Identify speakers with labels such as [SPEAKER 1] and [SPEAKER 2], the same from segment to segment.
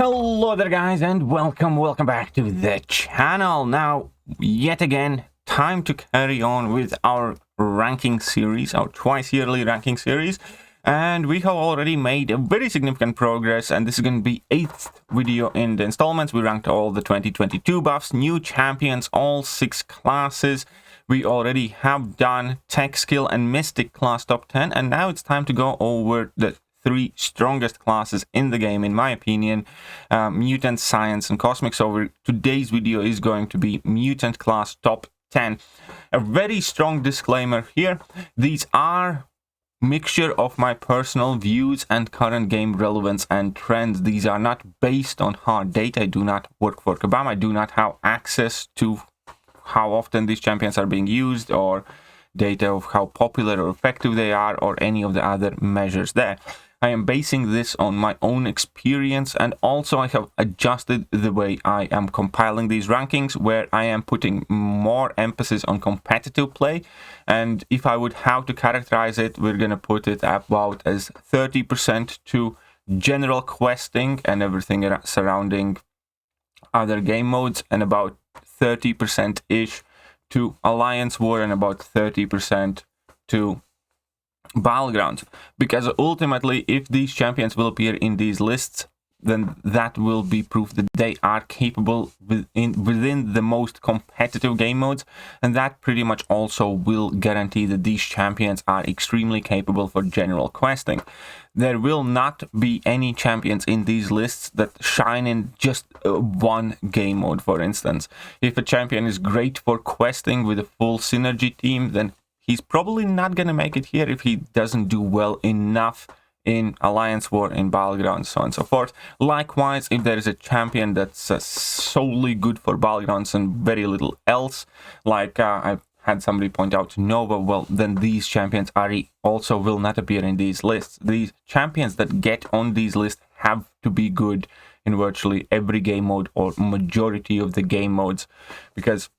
[SPEAKER 1] Hello there guys, and welcome back to the channel. Now, yet again, time to carry on with our ranking series, our twice yearly ranking series. And we have already made a very significant progress, and this is going to be 8th video in the installments. We ranked all the 2022 buffs, new champions, all 6 classes. We already have done tech skill and mystic class top 10, and now it's time to go over the 3 strongest classes in the game, in my opinion: mutant, science, and cosmic. So today's video is going to be mutant class top 10. A very strong disclaimer here: these are mixture of my personal views and current game relevance and trends. These are not based on hard data. I do not work for Kabam. I do not have access to how often these champions are being used, or data of how popular or effective they are, or any of the other measures there. I am basing this on my own experience, and also I have adjusted the way I am compiling these rankings, where I am putting more emphasis on competitive play. And if I would have to characterize it, we're going to put it about as 30% to general questing and everything surrounding other game modes, and about 30%-ish to Alliance War, and about 30% to Battlegrounds. Because ultimately, if these champions will appear in these lists, then that will be proof that they are capable within the most competitive game modes, and that pretty much also will guarantee that these champions are extremely capable for general questing. There will not be any champions in these lists that shine in just one game mode. For instance, if a champion is great for questing with a full synergy team, then he's probably not going to make it here if he doesn't do well enough in Alliance War, in Battlegrounds, so on and so forth. Likewise, if there is a champion that's solely good for Battlegrounds and very little else, like I've had somebody point out to Nova, well, then these champions also will not appear in these lists. These champions that get on these lists have to be good in virtually every game mode, or majority of the game modes, because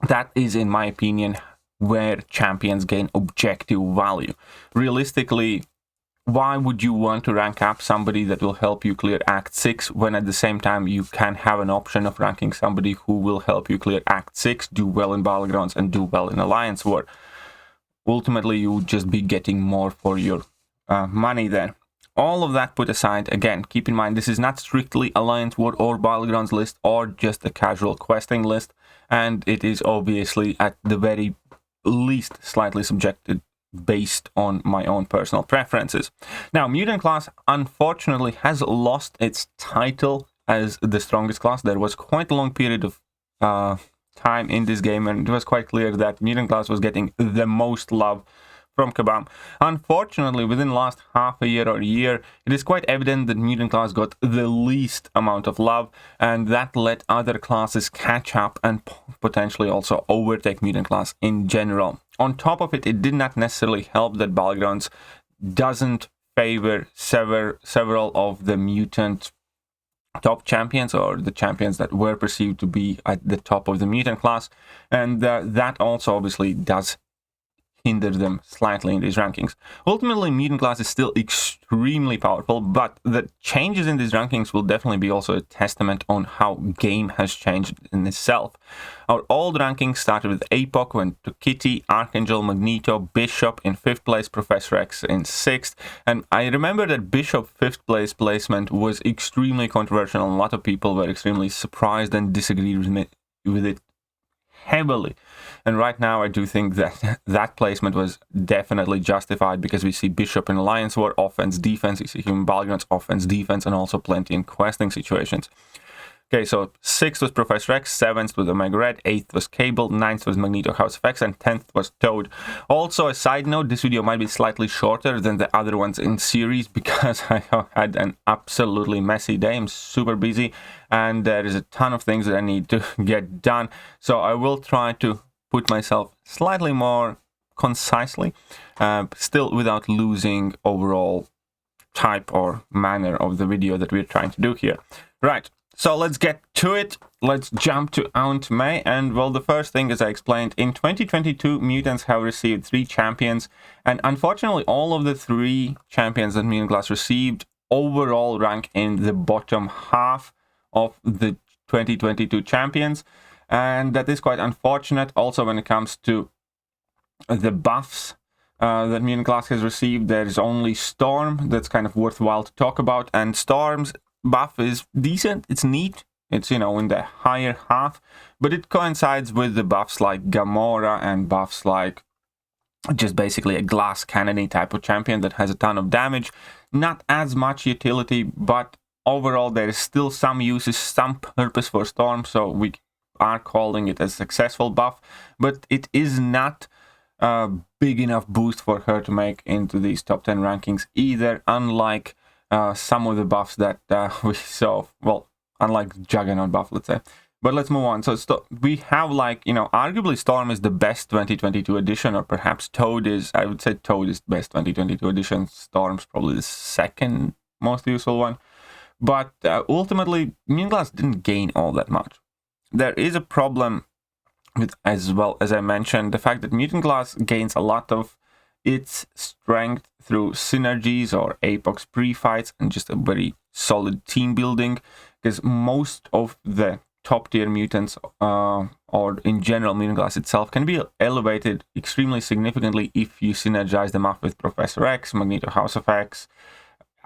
[SPEAKER 1] that is, in my opinion, where champions gain objective value. Realistically, why would you want to rank up somebody that will help you clear Act 6 when at the same time you can have an option of ranking somebody who will help you clear Act 6, do well in Battlegrounds, and do well in Alliance War? Ultimately, you would just be getting more for your money there. All of that put aside, again, keep in mind this is not strictly Alliance War or Battlegrounds list, or just a casual questing list, and it is obviously at the very least slightly subjective based on my own personal preferences. Now, mutant class unfortunately has lost its title as the strongest class. There was quite a long period of time in this game, and it was quite clear that mutant class was getting the most love from Kabam. Unfortunately, within the last half a year or year, it is quite evident that mutant class got the least amount of love, and that let other classes catch up and potentially also overtake mutant class in general. On top of it, it did not necessarily help that Battlegrounds doesn't favor several of the mutant top champions, or the champions that were perceived to be at the top of the mutant class, and that also obviously does hinder them slightly in these rankings. Ultimately, mutant class is still extremely powerful, but the changes in these rankings will definitely be also a testament on how game has changed in itself. Our old rankings started with APOC, went to Kitty, Archangel, Magneto, Bishop in 5th place, Professor X in 6th, and I remember that Bishop 5th place placement was extremely controversial, and a lot of people were extremely surprised and disagreed with it heavily. And right now, I do think that that placement was definitely justified, because we see Bishop in Alliance War, offense, defense, we see him in Battlegrounds, offense, defense, and also plenty in questing situations. Okay, so 6th was Professor X, 7th was Omega Red, 8th was Cable, 9th was Magneto House of X, and 10th was Toad. Also, a side note, this video might be slightly shorter than the other ones in series, because I have had an absolutely messy day. I'm super busy, and there is a ton of things that I need to get done. So I will try to put myself slightly more concisely, still without losing overall type or manner of the video that we're trying to do here. Right. So let's get to it. Let's jump to Aunt May. And well, the first thing, as I explained, in 2022, mutants have received 3 champions. And unfortunately, all of the 3 champions that mutant class received overall rank in the bottom half of the 2022 champions, and that is quite unfortunate. Also, when it comes to the buffs that Mutant class has received, there is only Storm that's kind of worthwhile to talk about, and Storm's buff is decent, it's neat, it's, you know, in the higher half, but it coincides with the buffs like Gamora and buffs like just basically a glass cannony type of champion that has a ton of damage. Not as much utility, but overall there is still some uses, some purpose for Storm, so we are calling it a successful buff, but it is not a big enough boost for her to make into these top 10 rankings either, unlike some of the buffs that we saw, well, unlike Juggernaut buff, let's say. But let's move on. So we have, like, you know, arguably Storm is the best 2022 edition, or perhaps Toad is, I would say Toad is the best 2022 edition. Storm's probably the second most useful one. But ultimately, Mutant class didn't gain all that much. There is a problem with, as well as I mentioned, the fact that Mutant class gains a lot of its strength through synergies or Apox pre-fights and just a very solid team building, because most of the top tier mutants or in general Mutant class itself can be elevated extremely significantly if you synergize them up with Professor X, Magneto House of X,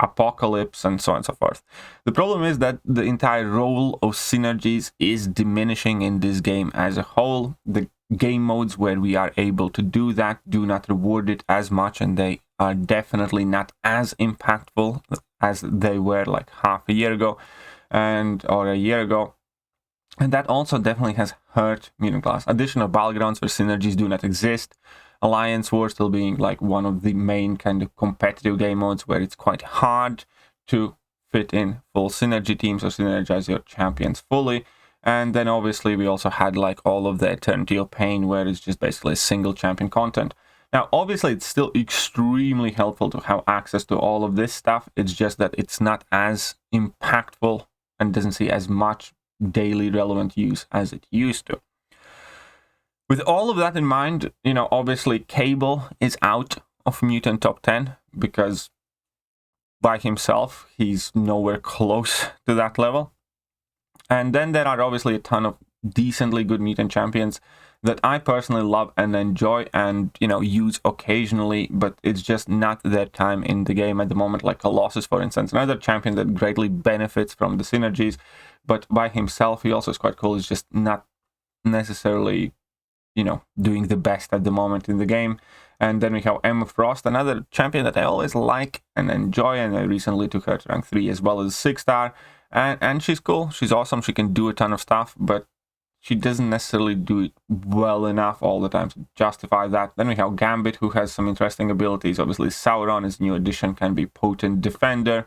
[SPEAKER 1] Apocalypse, and so on and so forth. The problem is that the entire role of synergies is diminishing in this game as a whole. The game modes where we are able to do that do not reward it as much, and they are definitely not as impactful as they were like half a year ago or a year ago. And that also definitely has hurt Mutant class. Additional battlegrounds where synergies do not exist. Alliance War still being like one of the main kind of competitive game modes where it's quite hard to fit in full synergy teams or synergize your champions fully. And then obviously we also had like all of the Eternity of Pain, where it's just basically single champion content. Now obviously it's still extremely helpful to have access to all of this stuff. It's just that it's not as impactful and doesn't see as much daily relevant use as it used to. With all of that in mind, you know, obviously Cable is out of Mutant top 10 because by himself he's nowhere close to that level. And then there are obviously a ton of decently good Mutant champions that I personally love and enjoy and, you know, use occasionally, but it's just not their time in the game at the moment, like Colossus, for instance. Another champion that greatly benefits from the synergies, but by himself he also is quite cool. He's just not necessarily, you know, doing the best at the moment in the game. And then we have Emma Frost, another champion that I always like and enjoy, and I recently took her to rank 3 as well as 6-star. And she's cool, she's awesome, she can do a ton of stuff, but she doesn't necessarily do it well enough all the time to justify that. Then we have Gambit, who has some interesting abilities. Obviously Sauron, his new addition, can be potent defender.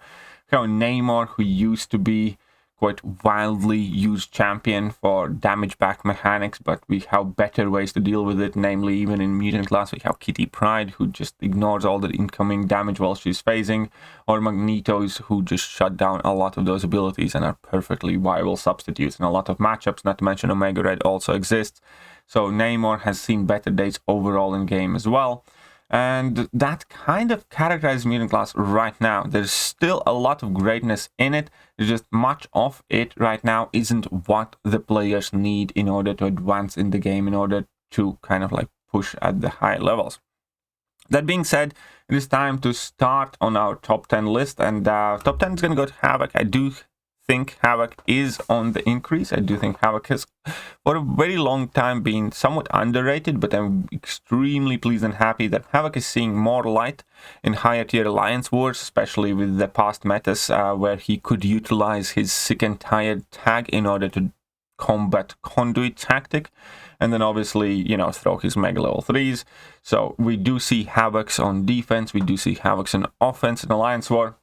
[SPEAKER 1] We have Namor, who used to be quite wildly used champion for damage back mechanics, but we have better ways to deal with it, namely even in Mutant class we have Kitty Pryde, who just ignores all the incoming damage while she's phasing, or Magnetos, who just shut down a lot of those abilities and are perfectly viable substitutes in a lot of matchups, not to mention Omega Red also exists. So Namor has seen better days overall in game as well. And that kind of characterizes Mutant class right now. There's still a lot of greatness in it. There's just much of it right now isn't what the players need in order to advance in the game, in order to kind of like push at the high levels. That being said, it is time to start on our top 10 list, and top 10 is going to go to Havok. I do think Havok is on the increase. I do think Havok has for a very long time been somewhat underrated, but I'm extremely pleased and happy that Havok is seeing more light in higher tier alliance wars, especially with the past metas where he could utilize his sick and tired tag in order to combat conduit tactic, and then obviously, you know, throw his mega level 3s. So we do see Havoks on defense, we do see Havoks on offense in alliance war.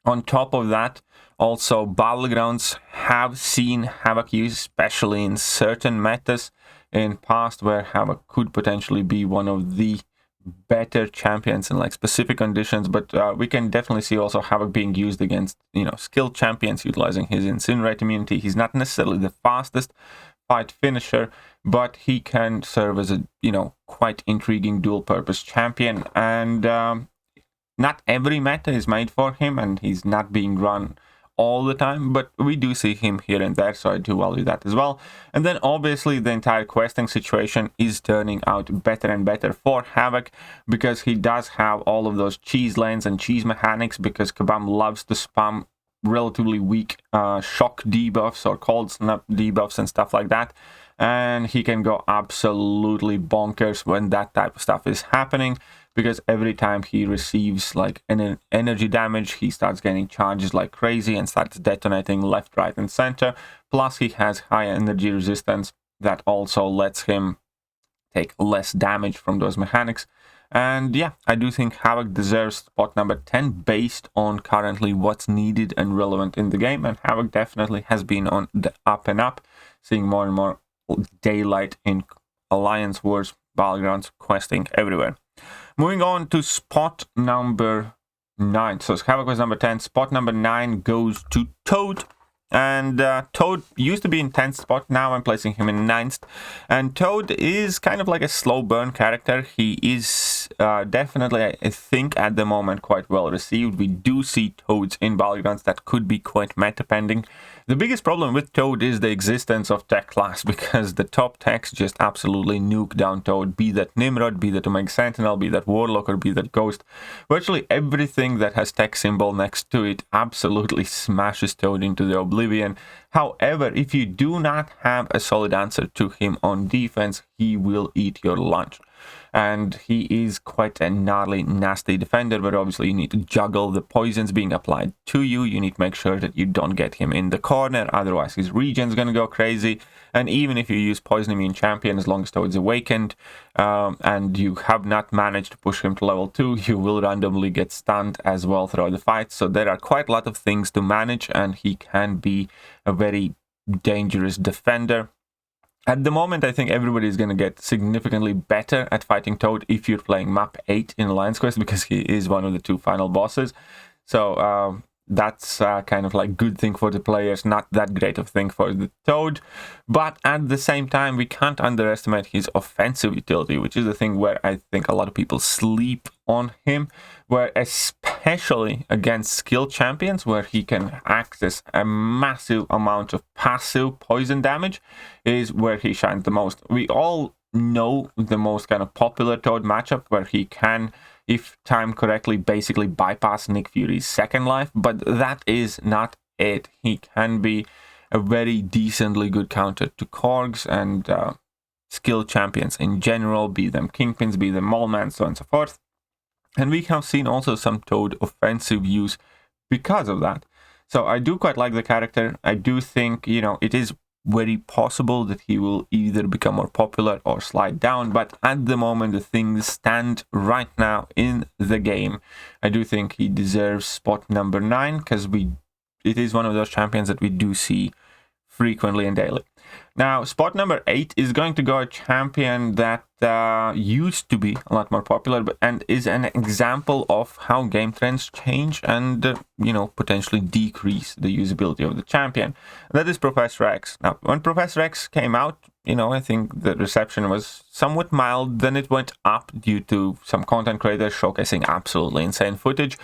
[SPEAKER 1] On top of that, also battlegrounds have seen Havok use, especially in certain metas in past, where Havok could potentially be one of the better champions in like specific conditions. But we can definitely see also Havok being used against, you know, skilled champions, utilizing his incinerate immunity. He's not necessarily the fastest fight finisher, but he can serve as a, you know, quite intriguing dual purpose champion. And not every meta is made for him, and he's not being run all the time, but we do see him here and there, so I do value that as well. And then obviously the entire questing situation is turning out better and better for Havok, because he does have all of those cheese lanes and cheese mechanics, because Kabam loves to spam relatively weak shock debuffs or cold snap debuffs and stuff like that, and he can go absolutely bonkers when that type of stuff is happening, because every time he receives like an energy damage, he starts getting charges like crazy and starts detonating left, right, and center. Plus he has high energy resistance that also lets him take less damage from those mechanics. And yeah, I do think Havok deserves spot number 10 based on currently what's needed and relevant in the game, and Havok definitely has been on the up and up, seeing more and more daylight in Alliance Wars, Battlegrounds, questing everywhere. Moving on to spot number 9. So Havok was number 10. Spot number 9 goes to Toad. And Toad used to be in 10th spot. Now I'm placing him in 9th. And Toad is kind of like a slow burn character. He is definitely, I think, at the moment quite well received. We do see Toads in Battlegrounds that could be quite meta pending. The biggest problem with Toad is the existence of tech class, because the top techs just absolutely nuke down Toad, be that Nimrod, be that Omega Sentinel, be that Warlock, or be that Ghost. Virtually everything that has tech symbol next to it absolutely smashes Toad into the oblivion. However, if you do not have a solid answer to him on defense, he will eat your lunch. And he is quite a gnarly, nasty defender, but obviously you need to juggle the poisons being applied to you. You need to make sure that you don't get him in the corner, otherwise his regen's going to go crazy. And even if you use Poison Immune Champion, as long as Toad's awakened, and you have not managed to push him to level 2, you will randomly get stunned as well throughout the fight. So there are quite a lot of things to manage, and he can be a very dangerous defender. At the moment, I think everybody is going to get significantly better at fighting Toad if you're playing map 8 in Alliance Quest, because he is one of the 2 final bosses. So that's kind of like good thing for the players, not that great of thing for the Toad. But at the same time, we can't underestimate his offensive utility, which is the thing where I think a lot of people sleep on him, where especially against skill champions, where he can access a massive amount of passive poison damage, is where he shines the most. We all know the most kind of popular Toad matchup, where he can, if timed correctly, basically bypass Nick Fury's second life, but that is not it. He can be a very decently good counter to Korgs and skill champions in general, be them Kingpins, be them Mallman, so on and so forth. And we have seen also some Toad offensive use because of that. So I do quite like the character. I do think, you know, it is very possible that he will either become more popular or slide down, but at the moment the things stand right now in the game, I do think he deserves spot number 9, because it is one of those champions that we do see frequently and daily. Now, spot number 8 is going to go a champion that used to be a lot more popular, and is an example of how game trends change and, you know, potentially decrease the usability of the champion. That is Professor X. Now, when Professor X came out, you know, I think the reception was somewhat mild. Then it went up due to some content creators showcasing absolutely insane footage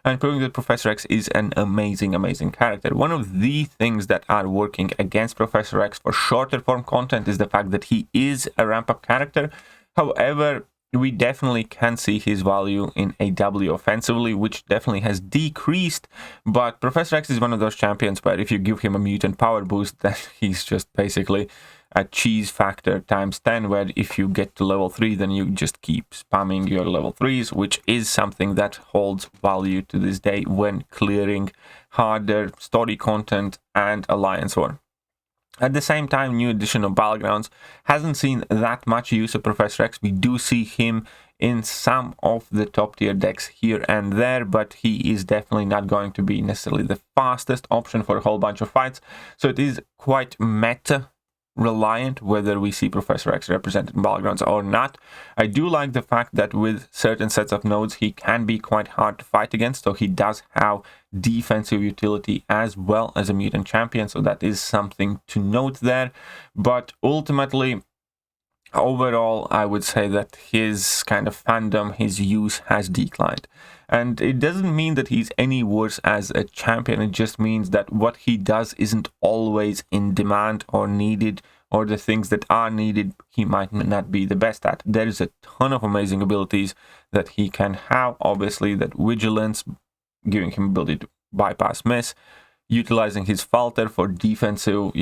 [SPEAKER 1] and proving that Professor X is an amazing, amazing character. One of the things that are working against Professor X for shorter form content is the fact that he is a ramp-up character. However, we definitely can see his value in AW offensively, which definitely has decreased. But Professor X is one of those champions where if you give him a mutant power boost, then he's just basically a cheese factor times 10, where if you get to level 3, then you just keep spamming your level 3s, which is something that holds value to this day when clearing harder story content and Alliance War. At the same time, new edition of Battlegrounds hasn't seen that much use of Professor X. We do see him in some of the top tier decks here and there, but he is definitely not going to be necessarily the fastest option for a whole bunch of fights. So it is quite meta reliant whether we see Professor X represented in Battlegrounds or not. I do like the fact that with certain sets of nodes he can be quite hard to fight against, so he does have defensive utility as well as a mutant champion, so that is something to note there. But ultimately overall, I would say that his kind of fandom, his use has declined. And it doesn't mean that he's any worse as a champion. It just means that what he does isn't always in demand or needed, or the things that are needed, he might not be the best at. There is a ton of amazing abilities that he can have. Obviously, that vigilance, giving him ability to bypass miss, utilizing his falter for defensive,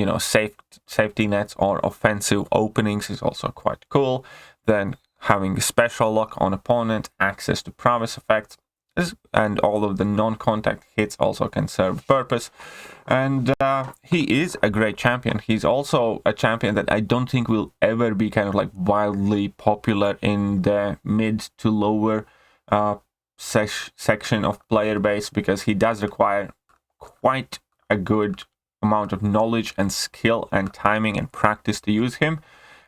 [SPEAKER 1] safety nets or offensive openings is also quite cool. Then having a special lock on opponent, access to prowess effects, and all of the non-contact hits also can serve purpose. And he is a great champion. He's also a champion that I don't think will ever be kind of like wildly popular in the mid to lower section of player base, because he does require quite a good amount of knowledge and skill and timing and practice to use him.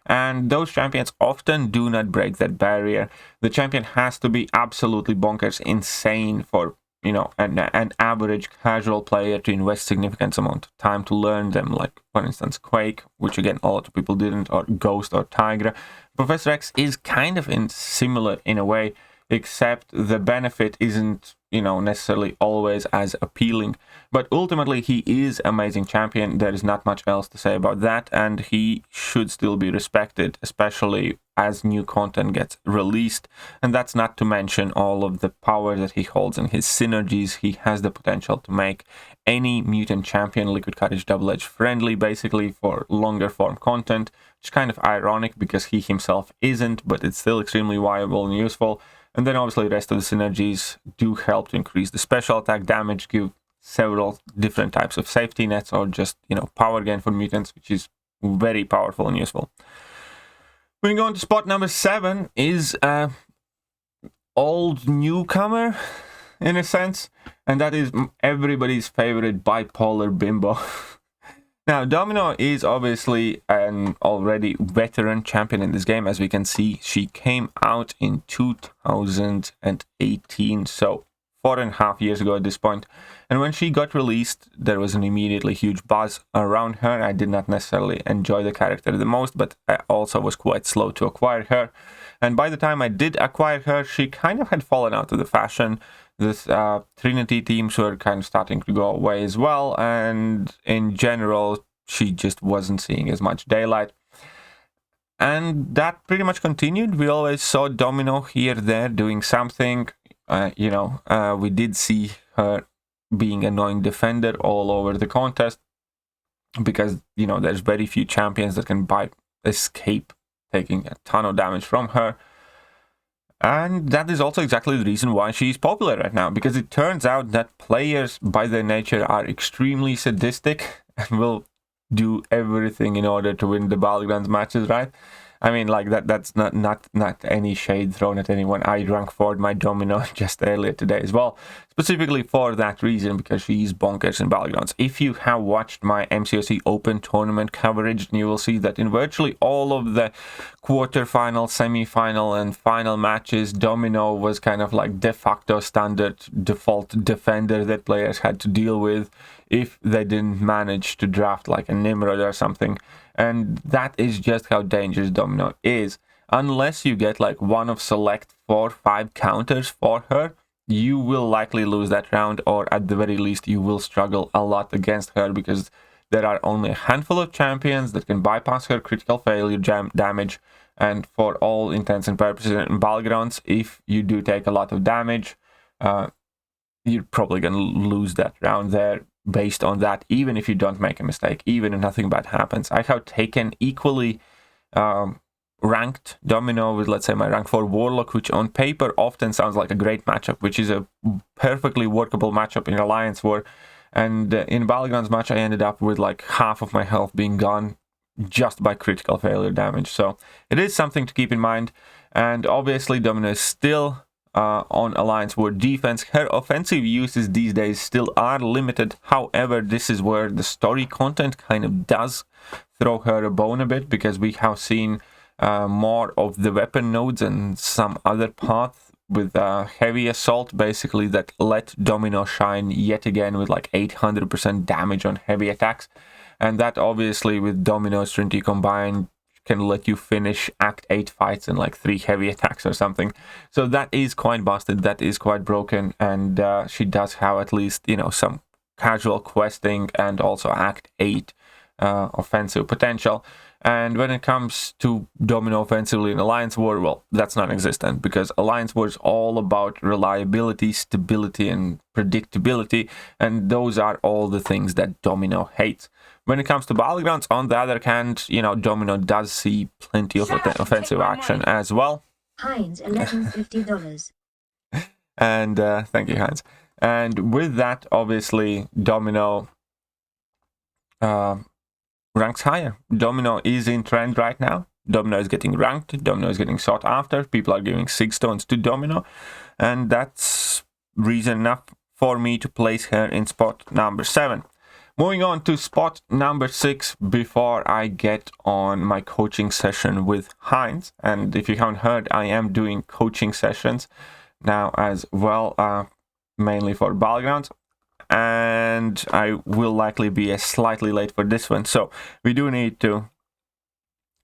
[SPEAKER 1] And those champions often do not break that barrier. The champion has to be absolutely bonkers insane for, an average casual player to invest significant amount of time to learn them. Like, for instance, Quake, which again, a lot of people didn't, or Ghost or Tigra. Professor X is kind of similar in a way, except the benefit isn't, necessarily always as appealing. But ultimately, he is amazing champion. There is not much else to say about that, and he should still be respected, especially as new content gets released. And that's not to mention all of the power that he holds and his synergies. He has the potential to make any mutant champion Liquid Courage Double Edge friendly, basically, for longer form content, which is kind of ironic because he himself isn't, but it's still extremely viable and useful. And then obviously the rest of the synergies do help to increase the special attack damage, give several different types of safety nets, or just, power gain for mutants, which is very powerful and useful. Moving on to spot number 7 is old newcomer, in a sense, and that is everybody's favorite bipolar bimbo. Now, Domino is obviously an already veteran champion in this game. As we can see, she came out in 2018, so 4.5 years ago at this point. And when she got released, there was an immediately huge buzz around her. I did not necessarily enjoy the character the most, but I also was quite slow to acquire her. And by the time I did acquire her, she kind of had fallen out of the fashion. This Trinity teams were kind of starting to go away as well, and in general, she just wasn't seeing as much daylight. And that pretty much continued. We always saw Domino here, there, doing something. We did see her being a annoying defender all over the contest, because, there's very few champions that can escape taking a ton of damage from her. And that is also exactly the reason why she's popular right now, because it turns out that players by their nature are extremely sadistic and will do everything in order to win the Battlegrounds matches, right? I mean, like, that's not any shade thrown at anyone. I rank forward my Domino just earlier today as well, specifically for that reason, because she's bonkers in Battlegrounds. If you have watched my MCOC Open tournament coverage, you will see that in virtually all of the quarterfinal, semi-final, and final matches, Domino was kind of like de facto standard default defender that players had to deal with if they didn't manage to draft like a Nimrod or something. And that is just how dangerous Domino is. Unless you get like one of select 4-5 counters for her, you will likely lose that round, or at the very least you will struggle a lot against her, because there are only a handful of champions that can bypass her critical failure damage. And for all intents and purposes in Battlegrounds, if you do take a lot of damage, you're probably going to lose that round there based on that, even if you don't make a mistake, even if nothing bad happens. I have taken equally ranked Domino with, let's say, my rank 4 Warlock, which on paper often sounds like a great matchup, which is a perfectly workable matchup in Alliance War. And in Battlegrounds match, I ended up with like half of my health being gone just by critical failure damage. So it is something to keep in mind. And obviously, Domino is still on Alliance War defense. Her offensive uses these days still are limited. However, this is where the story content kind of does throw her a bone a bit, because we have seen more of the weapon nodes and some other path with heavy assault, basically, that let Domino shine yet again with like 800% damage on heavy attacks. And that obviously with Domino's Trinity combined can let you finish Act 8 fights in like 3 heavy attacks or something. So that is quite busted, that is quite broken, and she does have at least, you know, some casual questing and also Act 8 offensive potential. And when it comes to Domino offensively in Alliance War, well, that's non-existent, because Alliance War is all about reliability, stability, and predictability, and those are all the things that Domino hates. When it comes to Battlegrounds, on the other hand, you know, Domino does see plenty of offensive action as well.
[SPEAKER 2] Heinz, $11.50.
[SPEAKER 1] And thank you, Heinz. And with that, obviously, Domino ranks higher. Domino is in trend right now. Domino is getting ranked. Domino is getting sought after. People are giving 6 stones to Domino. And that's reason enough for me to place her in spot number 7. Moving on to spot number 6 before I get on my coaching session with Heinz. And if you haven't heard, I am doing coaching sessions now as well, mainly for Battlegrounds. And I will likely be slightly late for this one, so we do need to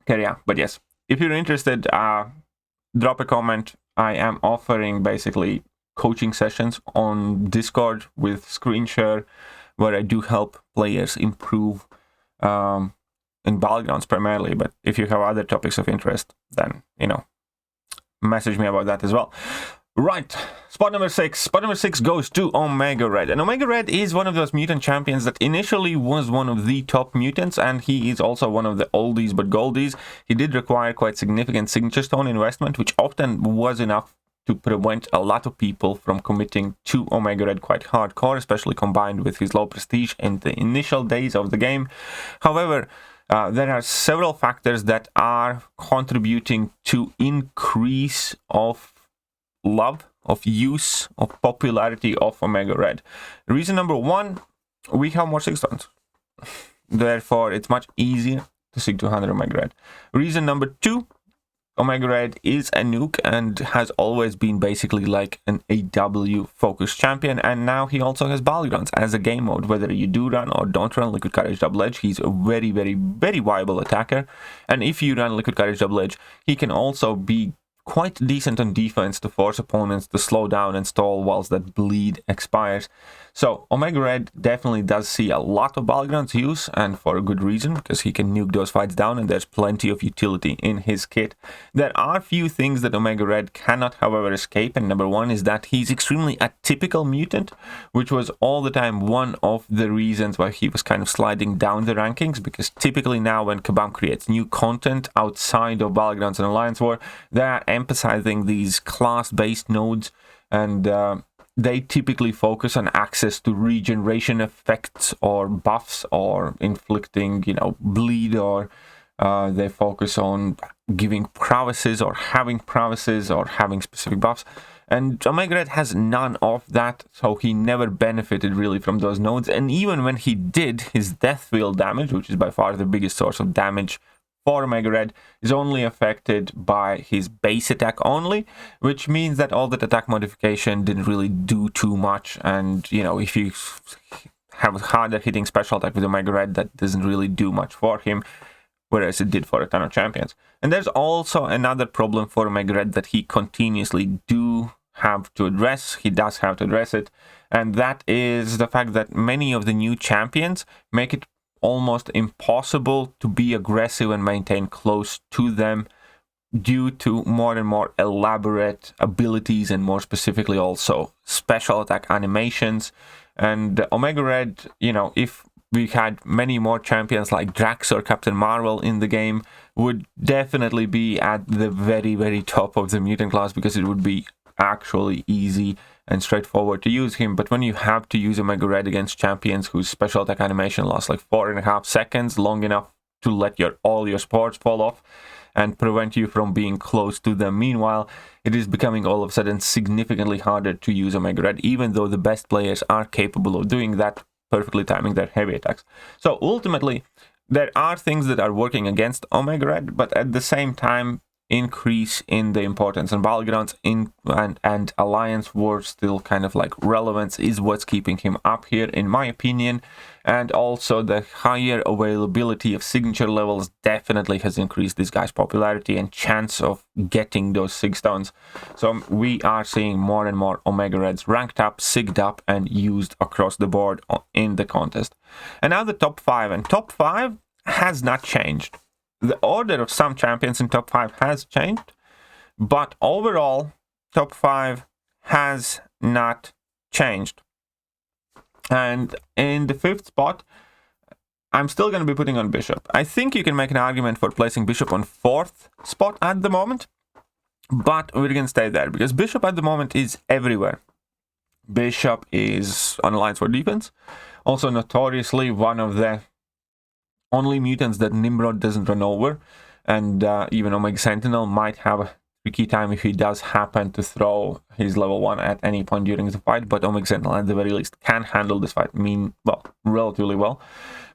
[SPEAKER 1] carry on. But yes, if you're interested, drop a comment. I am offering basically coaching sessions on Discord with screen share, where I do help players improve in Battlegrounds primarily. But if you have other topics of interest, then, you know, message me about that as well. Right, spot number 6. Spot number 6 goes to Omega Red. And Omega Red is one of those mutant champions that initially was one of the top mutants, and he is also one of the oldies but goldies. He did require quite significant signature stone investment, which often was enough to prevent a lot of people from committing to Omega Red quite hardcore, especially combined with his low prestige in the initial days of the game. However, there are several factors that are contributing to increase of love, of use, of popularity of Omega Red. Reason number 1, we have more 6 stones. Therefore, it's much easier to seek 200 Omega Red. Reason number 2, Omega Red is a nuke and has always been basically like an AW focused champion, and now he also has Battlegrounds as a game mode. Whether you do run or don't run Liquid Courage Double Edge, he's a very, very, very viable attacker. And if you run Liquid Courage Double Edge, he can also be quite decent on defense to force opponents to slow down and stall whilst that bleed expires. So Omega Red definitely does see a lot of Battlegrounds use, and for a good reason, because he can nuke those fights down and there's plenty of utility in his kit. There are few things that Omega Red cannot, however, escape, and number 1 is that he's extremely atypical mutant, which was all the time one of the reasons why he was kind of sliding down the rankings, because typically now when Kabam creates new content outside of Battlegrounds and Alliance War, they are emphasizing these class-based nodes, and they typically focus on access to regeneration effects or buffs or inflicting, you know, bleed, or they focus on giving prowesses or having specific buffs. And Omega Red has none of that, so he never benefited really from those nodes. And even when he did, his death field damage, which is by far the biggest source of damage for Omega Red, is only affected by his base attack only, which means that all that attack modification didn't really do too much. And, you know, if you have harder hitting special attack with Omega Red, that doesn't really do much for him, whereas it did for a ton of champions. And there's also another problem for Omega Red that he continuously have to address. He does have to address it, and that is the fact that many of the new champions make it almost impossible to be aggressive and maintain close to them due to more and more elaborate abilities, and more specifically also special attack animations. And Omega Red, you know, if we had many more champions like Drax or Captain Marvel in the game, would definitely be at the very, very top of the mutant class, because it would be actually easy and straightforward to use him. But when you have to use Omega Red against champions whose special attack animation lasts like 4.5 seconds, long enough to let all your supports fall off and prevent you from being close to them, meanwhile, it is becoming all of a sudden significantly harder to use Omega Red, even though the best players are capable of doing that, perfectly timing their heavy attacks. So ultimately, there are things that are working against Omega Red, but at the same time, increase in the importance, and battlegrounds and alliance war still kind of like relevance is what's keeping him up here, in my opinion. And also the higher availability of signature levels definitely has increased this guy's popularity and chance of getting those sig stones. So we are seeing more and more Omega Reds ranked up, sigged up, and used across the board in the contest. And now the top 5, and top 5 has not changed. The order of some champions in top 5 has changed, but overall, top 5 has not changed. And in the 5th spot, I'm still going to be putting on Bishop. I think you can make an argument for placing Bishop on 4th spot at the moment, but we're going to stay there because Bishop at the moment is everywhere. Bishop is on Alliance for Defense, also notoriously one of the only mutants that Nimrod doesn't run over, and even Omega Sentinel might have a tricky time if he does happen to throw his level 1 at any point during the fight, but Omega Sentinel at the very least can handle this fight, relatively well.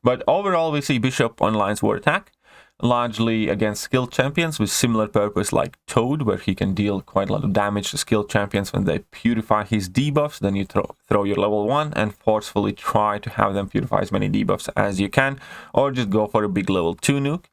[SPEAKER 1] But overall we see Bishop on Alliance War Attack, largely against skilled champions with similar purpose like Toad, where he can deal quite a lot of damage to skilled champions when they purify his debuffs. Then you throw your level 1 and forcefully try to have them purify as many debuffs as you can, or just go for a big level 2 nuke.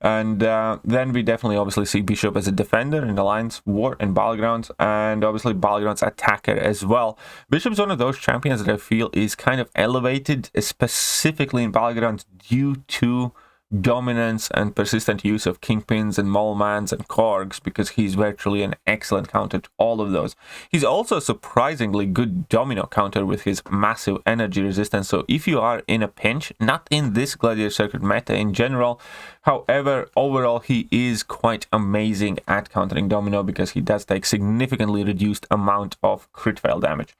[SPEAKER 1] And then we definitely obviously see Bishop as a defender in Alliance War and Battlegrounds, and obviously Battlegrounds attacker as well. Bishop's one of those champions that I feel is kind of elevated, specifically in Battlegrounds, due to dominance and persistent use of Kingpins and Molemans and Korgs, because he's virtually an excellent counter to all of those. He's also surprisingly good Domino counter with his massive energy resistance, so if you are in a pinch, not in this Gladiator Circuit meta in general, however, overall he is quite amazing at countering Domino because he does take significantly reduced amount of crit fail damage.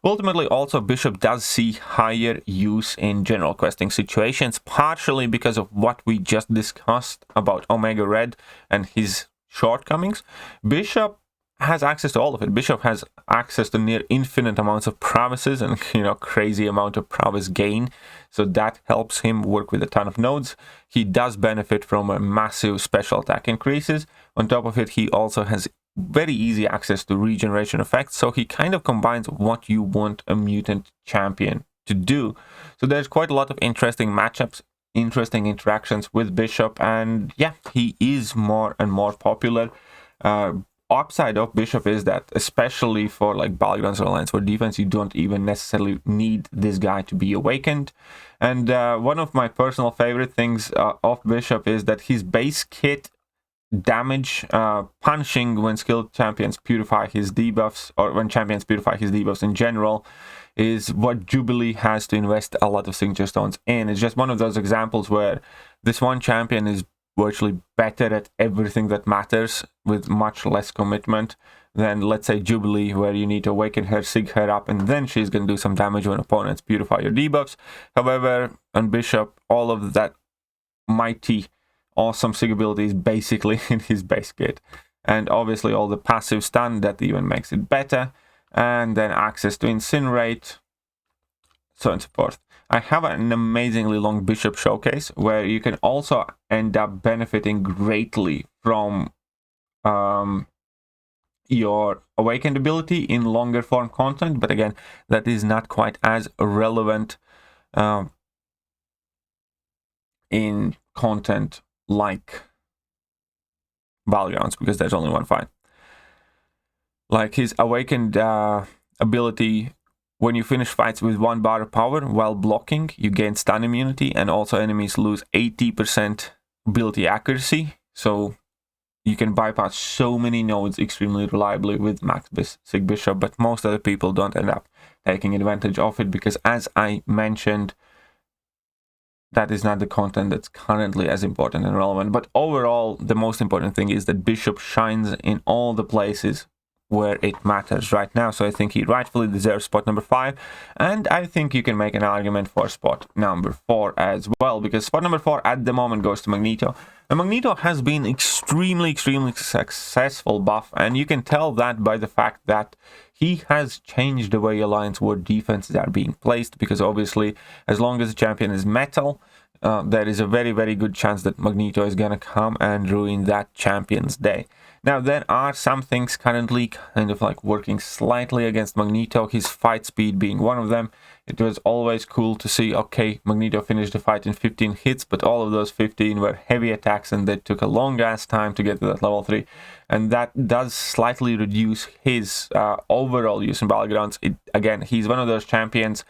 [SPEAKER 1] Ultimately, also Bishop does see higher use in general questing situations, partially because of what we just discussed about Omega Red and his shortcomings. Bishop has access to all of it. Bishop has access to near infinite amounts of prowesses and, crazy amount of prowess gain. So that helps him work with a ton of nodes. He does benefit from a massive special attack increases. On top of it, he also has very easy access to regeneration effects. So he kind of combines what you want a mutant champion to do. So there's quite a lot of interesting matchups, interesting interactions with Bishop, and yeah, he is more and more popular. Upside of Bishop is that, especially for like Battlegrounds or Alliance for Defense, you don't even necessarily need this guy to be awakened. And one of my personal favorite things of Bishop is that his base kit damage punishing when skilled champions purify his debuffs, or when champions purify his debuffs in general, is what Jubilee has to invest a lot of signature stones in. It's just one of those examples where this one champion is virtually better at everything that matters with much less commitment than, let's say, Jubilee, where you need to awaken her, sig her up, and then she's going to do some damage when opponents purify your debuffs. However, on Bishop, all of that mighty awesome sig ability is basically in his base kit, and obviously all the passive stun that even makes it better, and then access to incinerate, so on and so forth. I have an amazingly long Bishop showcase where you can also end up benefiting greatly from your awakened ability in longer form content, but again, that is not quite as relevant in content like Battlegrounds, because there's only one fight. Like his awakened ability, when you finish fights with 1 bar of power while blocking, you gain stun immunity, and also enemies lose 80% ability accuracy. So you can bypass so many nodes extremely reliably with Max Sig Bishop, but most other people don't end up taking advantage of it because, as I mentioned, that is not the content that's currently as important and relevant. But overall, the most important thing is that Bishop shines in all the places where it matters right now. So I think he rightfully deserves spot number 5, and I think you can make an argument for spot number 4 as well, because spot number 4 at the moment goes to Magneto. And Magneto has been extremely successful buff, and you can tell that by the fact that he has changed the way Alliance War defenses are being placed, because obviously as long as the champion is metal, there is a very good chance that Magneto is gonna come and ruin that champion's day. Now, there are some things currently kind of like working slightly against Magneto, his fight speed being one of them. It was always cool to see, okay, Magneto finished the fight in 15 hits, but all of those 15 were heavy attacks and they took a long ass time to get to that level 3. And that does slightly reduce his overall use in Battlegrounds. Again, he's one of those champions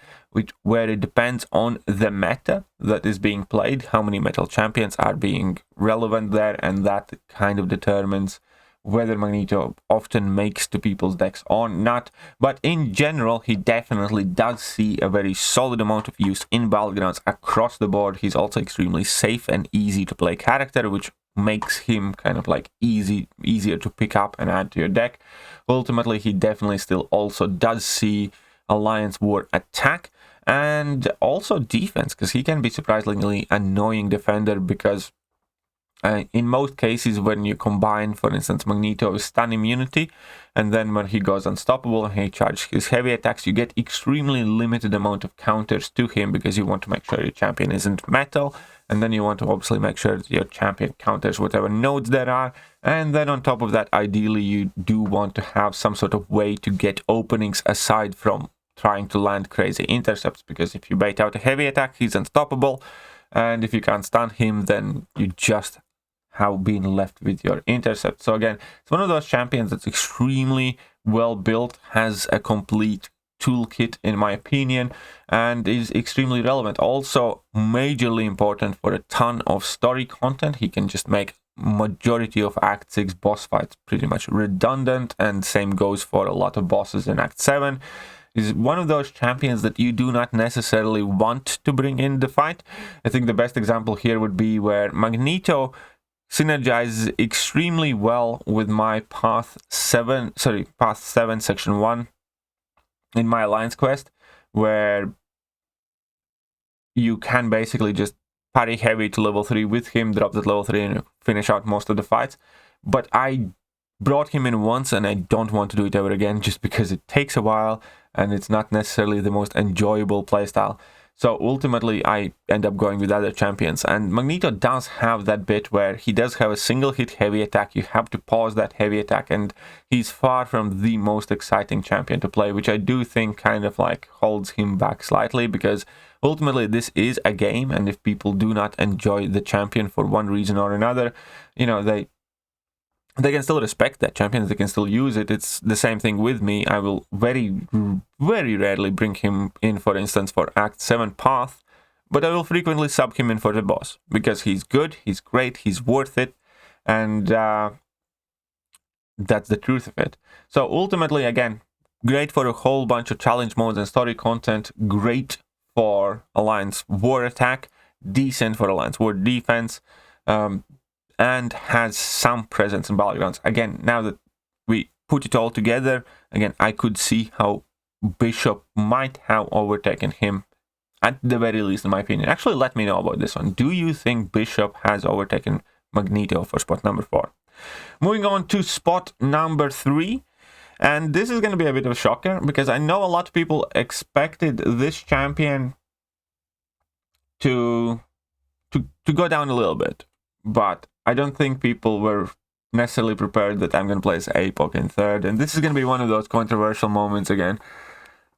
[SPEAKER 1] where it depends on the meta that is being played, how many metal champions are being relevant there, and that kind of determines whether Magneto often makes to people's decks or not. But in general, he definitely does see a very solid amount of use in Battlegrounds across the board. He's also extremely safe and easy to play character, which makes him kind of like easier to pick up and add to your deck. Ultimately, he definitely still also does see Alliance War attack and also defense, because he can be surprisingly annoying defender, because in most cases, when you combine, for instance, Magneto's stun immunity, and then when he goes unstoppable and he charges his heavy attacks, you get extremely limited amount of counters to him, because you want to make sure your champion isn't metal, and then you want to obviously make sure that your champion counters whatever nodes there are, and then on top of that, ideally, you do want to have some sort of way to get openings aside from trying to land crazy intercepts, because if you bait out a heavy attack, he's unstoppable, and if you can't stun him, then you just have been left with your intercept. So again, it's one of those champions that's extremely well built, has a complete toolkit in my opinion, and is extremely relevant. Also majorly important for a ton of story content. He can just make majority of Act 6 boss fights pretty much redundant, and same goes for a lot of bosses in Act 7. Is one of those champions that you do not necessarily want to bring in the fight. I think the best example here would be where Magneto synergizes extremely well with my Path 7 Section 1 in my Alliance quest, where you can basically just parry heavy to level 3 with him, drop that level 3 and finish out most of the fights. But I brought him in once and I don't want to do it ever again, just because it takes a while and it's not necessarily the most enjoyable playstyle. So ultimately, I end up going with other champions. And Magneto does have that bit where he does have a single hit heavy attack. You have to pause that heavy attack, and he's far from the most exciting champion to play, which I do think kind of like holds him back slightly, because ultimately this is a game, and if people do not enjoy the champion for one reason or another, you know, they can still respect that champion, they can still use it. It's the same thing with me. I will very rarely bring him in, for instance, for Act 7 Path, but I will frequently sub him in for the boss, because he's good, he's great, he's worth it, and that's the truth of it. So ultimately, again, great for a whole bunch of challenge modes and story content, great for Alliance War attack, decent for Alliance War defense, and has some presence in Battlegrounds. Again, now that we put it all together, again, I could see how Bishop might have overtaken him, at the very least, in my opinion. Actually, let me know about this one. Do you think Bishop has overtaken Magneto for spot number 4? Moving on to spot number 3. And this is going to be a bit of a shocker, because I know a lot of people expected this champion to go down a little bit. But I don't think people were necessarily prepared that I'm going to place APOC in 3rd. And this is going to be one of those controversial moments again.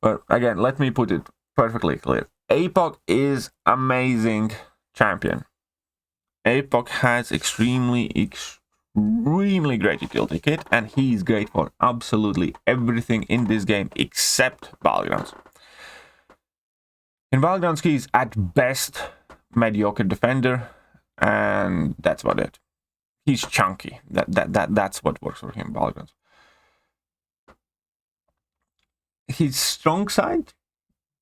[SPEAKER 1] But again, let me put it perfectly clear. APOC is amazing champion. APOC has extremely great utility kit, and he's great for absolutely everything in this game except Battlegrounds. In Battlegrounds, he's at best mediocre defender, and that's about it. He's chunky. That's what works for him, Battlegrounds. His strong side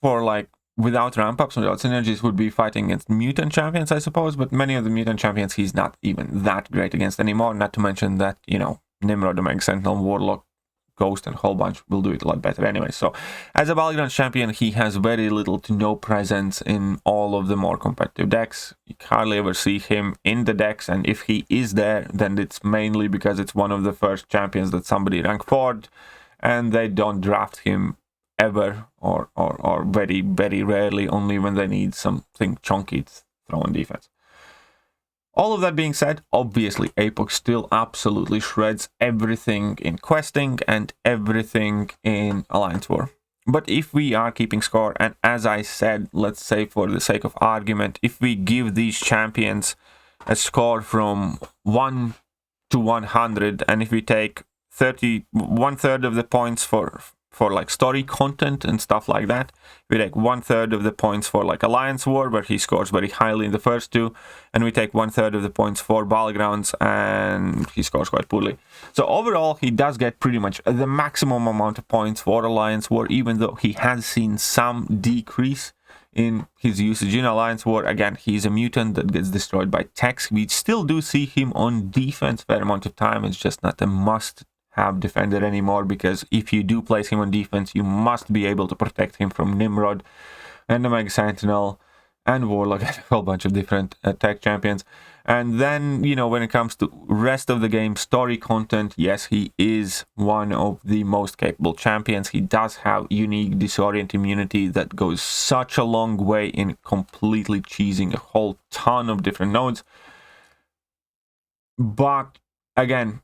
[SPEAKER 1] for like without ramp ups, without synergies, would be fighting against mutant champions, I suppose, but many of the mutant champions he's not even that great against anymore, not to mention that, you know, Nimrod, Omega Sentinel, Warlock, Ghost, and a whole bunch will do it a lot better anyway. So as a Battlegrounds champion, he has very little to no presence in all of the more competitive decks. You hardly ever see him in the decks, and if he is there, then it's mainly because it's one of the first champions that somebody rank 4'd, and they don't draft him ever, or very rarely, only when they need something chunky. It's throw on defense. All of that being said, obviously APOC still absolutely shreds everything in questing and everything in Alliance War. But if we are keeping score, and as I said, let's say for the sake of argument, if we give these champions a score from 1 to 100, and if we take 1/3 of the points for like story content and stuff like that, we take 1/3 of the points for like Alliance War, where he scores very highly in the first two, and we take 1/3 of the points for Battlegrounds, and he scores quite poorly. So overall, he does get pretty much the maximum amount of points for Alliance War, even though he has seen some decrease in his usage in Alliance War. Again, he's a mutant that gets destroyed by techs. We still do see him on defense fair amount of time. It's just not a must-have defender anymore, because if you do place him on defense, you must be able to protect him from Nimrod and the Mega Sentinel and Warlock and a whole bunch of different tech champions. And then, you know, when it comes to rest of the game story content, yes, he is one of the most capable champions. He does have unique disorient immunity that goes such a long way in completely cheesing a whole ton of different nodes. But again,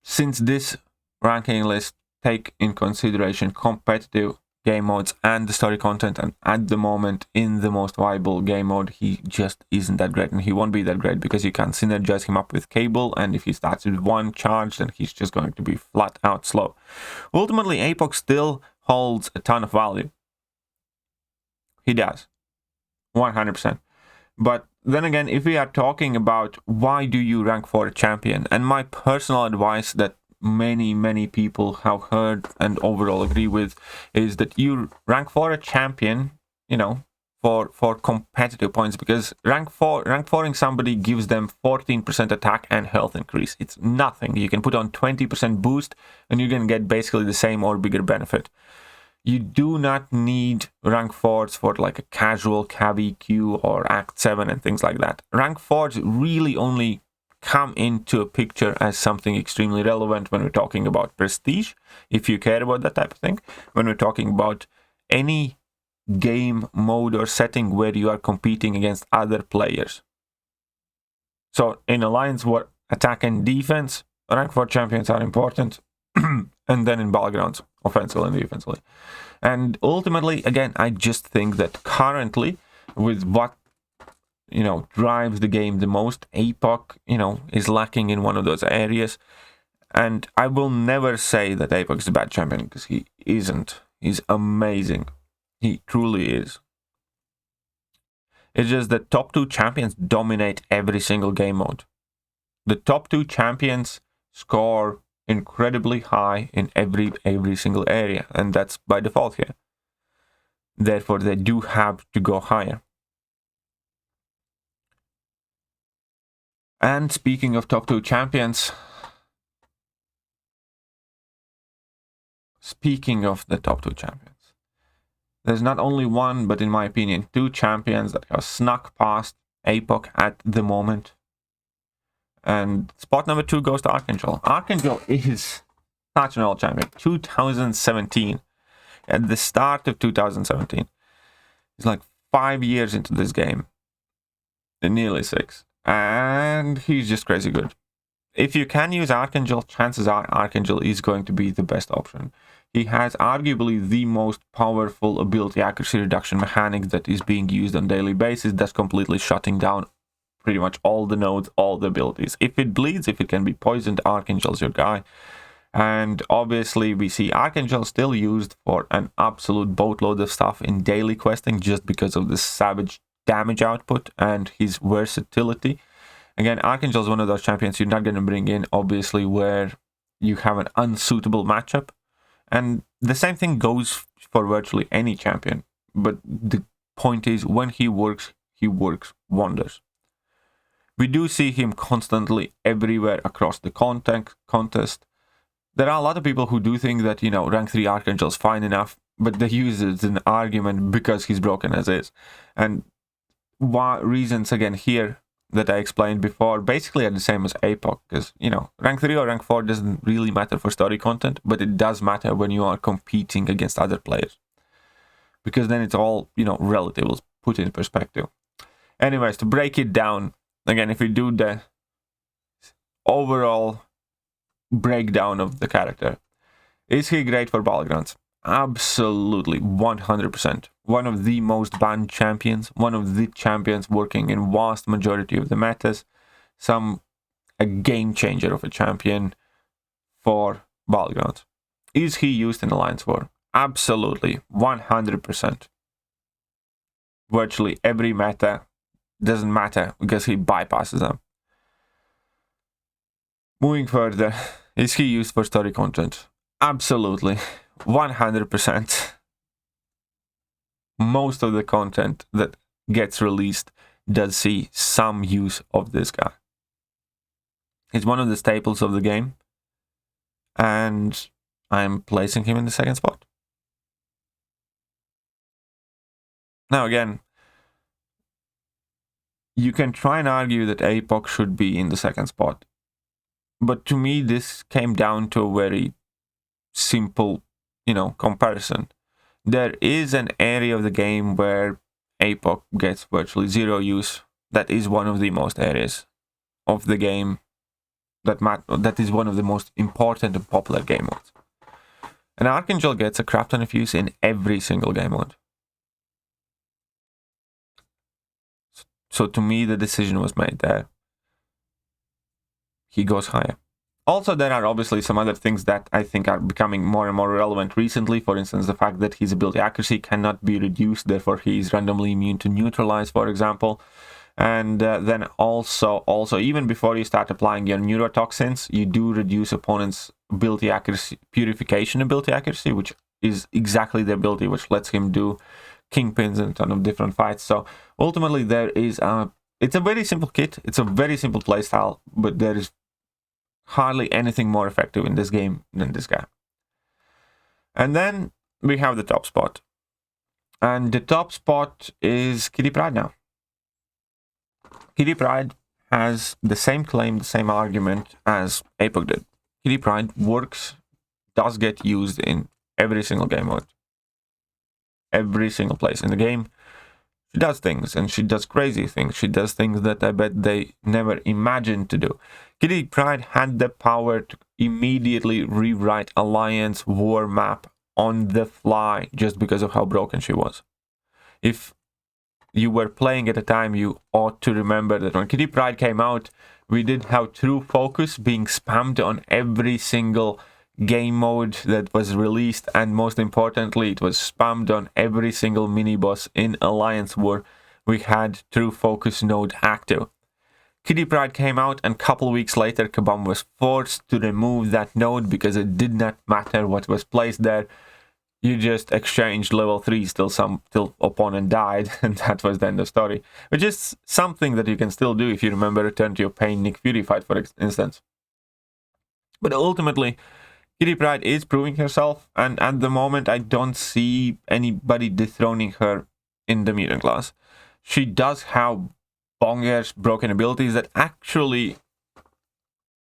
[SPEAKER 1] since this ranking list take in consideration competitive game modes and the story content, and at the moment in the most viable game mode, he just isn't that great, and he won't be that great because you can't synergize him up with Cable, and if he starts with one charge, then he's just going to be flat out slow. Ultimately, APOC still holds a ton of value. He does, 100%. But then again, if we are talking about why do you rank for a champion, and my personal advice that many people have heard and overall agree with is that you rank for a champion, you know, for competitive points, because rank 4ing somebody gives them 14% attack and health increase. It's nothing. You can put on 20% boost and you can get basically the same or bigger benefit. You do not need rank 4s for like a casual KVQ or Act 7 and things like that. Rank 4s really only come into a picture as something extremely relevant when we're talking about prestige, if you care about that type of thing, when we're talking about any game mode or setting where you are competing against other players. So in Alliance War, attack and defense, rank 4 champions are important, and then in Battlegrounds, offensively and defensively. And ultimately, again, I just think that currently, with what, you know, drives the game the most, APOC, you know, is lacking in one of those areas. And I will never say that APOC is a bad champion, because he isn't. He's amazing. He truly is. It's just that top 2 champions dominate every single game mode. The top 2 champions score incredibly high in every single area, and that's by default here. Therefore, they do have to go higher. And speaking of top 2 champions, there's not only one, but in my opinion, 2 champions that have snuck past APOC at the moment. And spot number 2 goes to Archangel. Archangel is such an old champion. 2017. At the start of 2017. He's like 5 years into this game. Nearly 6. And he's just crazy good. If you can use Archangel, chances are Archangel is going to be the best option. He has arguably the most powerful ability accuracy reduction mechanic that is being used on a daily basis, that's completely shutting down pretty much all the nodes, all the abilities. If it bleeds, if it can be poisoned, Archangel's your guy. And obviously we see Archangel still used for an absolute boatload of stuff in daily questing, just because of the savage damage output and his versatility. Again, Archangel is one of those champions you're not going to bring in, obviously, where you have an unsuitable matchup. And the same thing goes for virtually any champion. But the point is, when he works wonders. We do see him constantly everywhere across the contest. There are a lot of people who do think that, you know, rank 3 Archangel is fine enough, but they use it as an argument because he's broken as is. And reasons, again, here that I explained before, basically are the same as APOC, because, you know, rank 3 or rank 4 doesn't really matter for story content, but it does matter when you are competing against other players. Because then it's all, you know, relative, put in perspective. Anyways, to break it down, again, if we do the overall breakdown of the character, is he great for battlegrounds? Absolutely, 100%. One of the most banned champions, one of the champions working in vast majority of the metas, a game changer of a champion for battlegrounds. Is he used in Alliance War? Absolutely, 100%. Virtually every meta, doesn't matter because he bypasses them. Moving further, is he used for story content? Absolutely, 100%. Most of the content that gets released does see some use of this guy. He's one of the staples of the game, and I'm placing him in the second spot. Now again, you can try and argue that APOC should be in the second spot, but to me this came down to a very simple, comparison. There is an area of the game where APOC gets virtually zero use. That is one of the most areas of the game that is one of the most important and popular game modes. And Archangel gets a crap ton of use in every single game mode. So to me, the decision was made there. He goes higher. Also, there are obviously some other things that I think are becoming more and more relevant recently. For instance, the fact that his ability accuracy cannot be reduced, therefore he is randomly immune to neutralize, for example. And then also, even before you start applying your neurotoxins, you do reduce opponent's ability accuracy, purification ability accuracy, which is exactly the ability which lets him do kingpins and a ton of different fights. So ultimately, it's a very simple kit. It's a very simple playstyle, but there is hardly anything more effective in this game than this guy. And then we have the top spot. And the top spot is Kitty Pryde now. Kitty Pryde has the same claim, the same argument as APOC did. Kitty Pryde does get used in every single game mode. Every single place in the game. She does things, and she does crazy things. She does things that I bet they never imagined to do. Kitty Pryde had the power to immediately rewrite Alliance War map on the fly just because of how broken she was. If you were playing at the time, you ought to remember that when Kitty Pryde came out, we did have True Focus being spammed on every single game mode that was released, and most importantly, it was spammed on every single mini-boss in Alliance War. We had True Focus node active. Kitty Pryde came out, and a couple weeks later, Kabam was forced to remove that node because it did not matter what was placed there. You just exchanged level 3s till opponent died, and that was the end of story. Which is something that you can still do if you remember Return to Your Pain Nick Fury fight, for instance. But ultimately, Kitty Pryde is proving herself, and at the moment I don't see anybody dethroning her in the Mutant class. She does have bonkers broken abilities that actually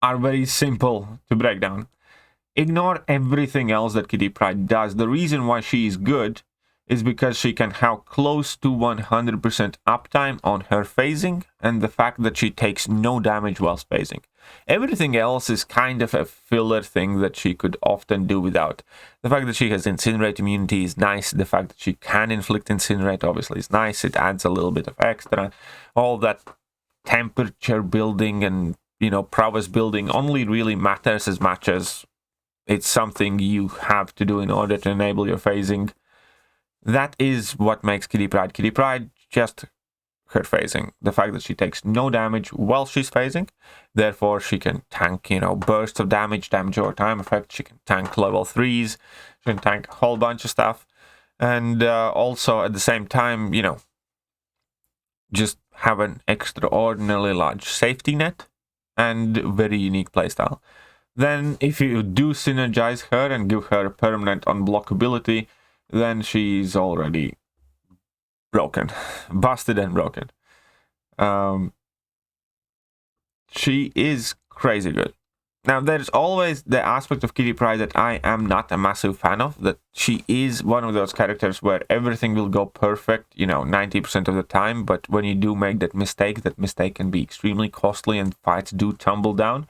[SPEAKER 1] are very simple to break down. Ignore everything else that Kitty Pryde does. The reason why she is good is because she can have close to 100% uptime on her phasing, and the fact that she takes no damage while phasing. Everything else is kind of a filler thing that she could often do without. The fact that she has Incinerate immunity is nice. The fact that she can inflict Incinerate obviously is nice. It adds a little bit of extra. All that temperature building and, prowess building only really matters as much as it's something you have to do in order to enable your phasing. That is what makes Kitty Pryde Kitty Pryde, just her phasing. The fact that she takes no damage while she's phasing, therefore she can tank, bursts of damage over time effect, she can tank level 3s, she can tank a whole bunch of stuff, and also at the same time, just have an extraordinarily large safety net and very unique playstyle. Then if you do synergize her and give her a permanent unblockability, then she's already broken. Busted and broken. She is crazy good. Now, there's always the aspect of Kitty Pryde that I am not a massive fan of, that she is one of those characters where everything will go perfect, 90% of the time, but when you do make that mistake can be extremely costly and fights do tumble down.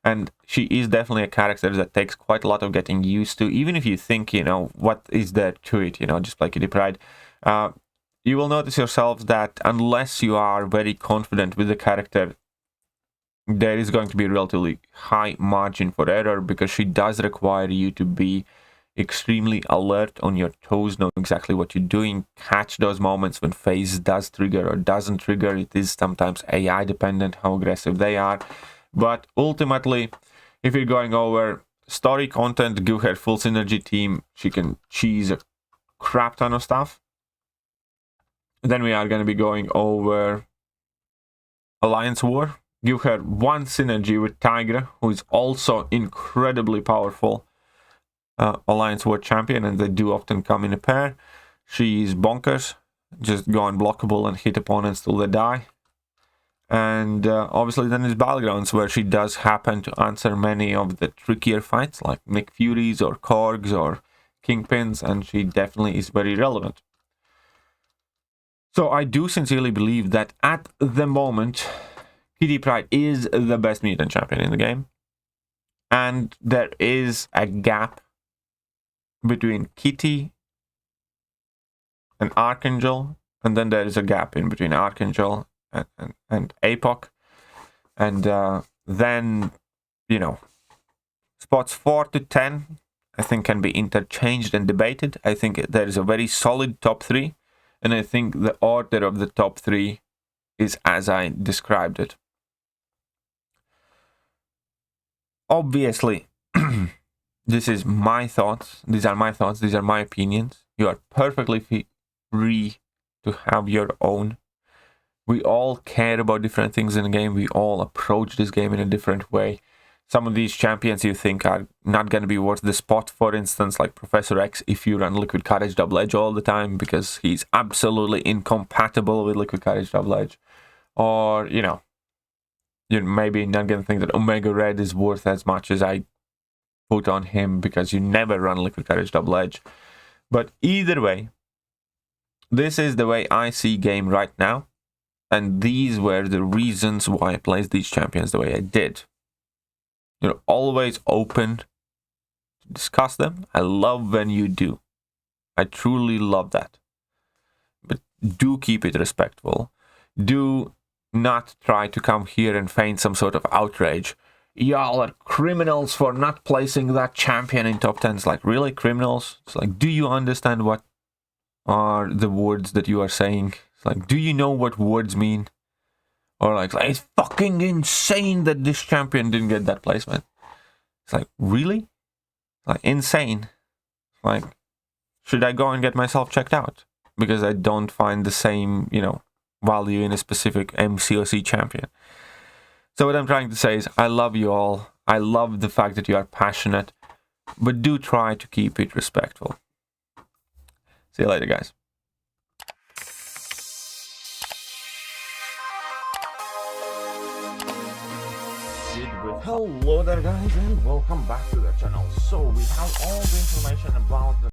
[SPEAKER 1] And she is definitely a character that takes quite a lot of getting used to, even if you think, what is there to it, just like Kitty Pryde. You will notice yourselves that unless you are very confident with the character, there is going to be a relatively high margin for error, because she does require you to be extremely alert, on your toes, know exactly what you're doing, catch those moments when phase does trigger or doesn't trigger. It is sometimes AI dependent how aggressive they are. But ultimately, if you're going over story content, give her full synergy team, she can cheese a crap ton of stuff. Then we are going to be going over Alliance War. Give her one synergy with Tigra, who is also incredibly powerful Alliance War champion, and they do often come in a pair. She's bonkers, just go unblockable and hit opponents till they die. And obviously then there's Battlegrounds, where she does happen to answer many of the trickier fights, like Nick Furies or Korgs or Kingpins, and she definitely is very relevant. So I do sincerely believe that at the moment, Kitty Pryde is the best mutant champion in the game. And there is a gap between Kitty and Archangel, and then there is a gap in between Archangel and APOC. And then, spots 4 to 10, I think, can be interchanged and debated. I think there is a very solid top 3, and I think the order of the top 3 is as I described it. Obviously, this is my thoughts. These are my thoughts. These are my opinions. You are perfectly free to have your own. We all care about different things in the game. We all approach this game in a different way. Some of these champions you think are not going to be worth the spot, for instance, like Professor X, if you run Liquid Courage Double Edge all the time, because he's absolutely incompatible with Liquid Courage Double Edge. Or, you're maybe not going to think that Omega Red is worth as much as I put on him, because you never run Liquid Courage Double Edge. But either way, this is the way I see game right now, and these were the reasons why I placed these champions the way I did. You're always open to discuss them. I love when you do. I truly love that. But do keep it respectful. Do not try to come here and feign some sort of outrage. Y'all are criminals for not placing that champion in top 10. It's like, really, criminals? It's like, do you understand what are the words that you are saying? It's like, do you know what words mean? Or like it's fucking insane that this champion didn't get that placement. It's like, really? Like, insane. Like, should I go and get myself checked out? Because I don't find the same, value in a specific MCOC champion. So what I'm trying to say is, I love you all. I love the fact that you are passionate, but do try to keep it respectful. See you later, guys. Hello there, guys, and welcome back to the channel. So we have all the information about the